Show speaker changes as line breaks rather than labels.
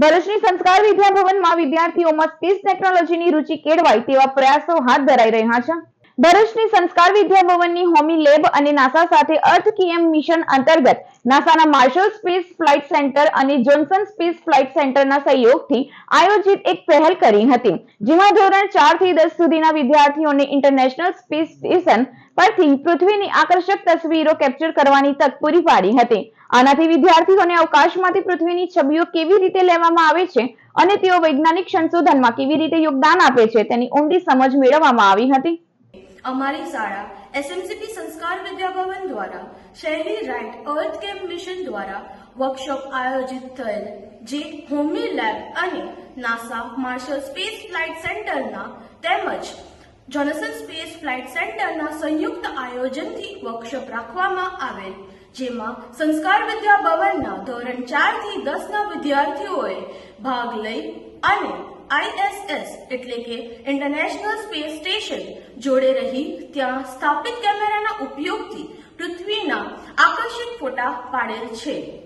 ભરૂચની સંસ્કાર વિદ્યા ભવનમાં વિદ્યાર્થીઓમાં સ્પેસ ટેકનોલોજીની રુચિ કેળવાય તેવા પ્રયાસો હાથ ધરાઈ રહ્યા છે। ભરૂચની સંસ્કાર વિદ્યા ભવનની હોમી લેબ અને નાસા સાથે અર્થ કેએમ મિશન અંતર્ગત નાસાના માર્શલ સ્પેસ ફ્લાઇટ સેન્ટર અને જોન્સન સ્પેસ ફ્લાઇટ સેન્ટરના સહયોગથી આયોજિત એક પહેલ કરી હતી, જેમાં ધોરણ 4 થી 10 સુધીના વિદ્યાર્થીઓને ઇન્ટરનેશનલ સ્પેસ સ્ટેશન પરથી પૃથ્વીની આકર્ષક તસવીરો કેપ્ચર કરવાની તક પૂરી પાડી હતી। આનાથી વિદ્યાર્થીઓને અવકાશમાંથી પૃથ્વીની છબીઓ કેવી રીતે લેવામાં આવે છે અને તેઓ વૈજ્ઞાનિક સંશોધનમાં કેવી રીતે યોગદાન આપે છે તેની ઊંડી સમજ મેળવવામાં આવી હતી।
અમારી શાળા એસએમસીપી સંસ્કાર વિદ્યા ભવન દ્વારા શહેરી રાઇટ અર્થ કેમ્પ મિશન દ્વારા વર્કશોપ આયોજિત થયેલ, જે હોમી લેબ અને નાસા માર્શલ સ્પેસ ફ્લાઇટ સેન્ટરના તેમજ જોનસન સ્પેસ ફ્લાઇટ સેન્ટરના સંયુક્ત આયોજનથી વર્કશોપ રાખવામાં આવેલ, જેમાં સંસ્કાર વિદ્યા ભવનના ધોરણ 4 થી 10 ના વિદ્યાર્થીઓએ ભાગ લઈ અને ISS એટલે કે ઇન્ટરનેશનલ સ્પેસ સ્ટેશન જોડે રહી ત્યાં સ્થાપિત કેમેરાના ઉપયોગથી પૃથ્વીના આકર્ષક ફોટા પાડેલ છે।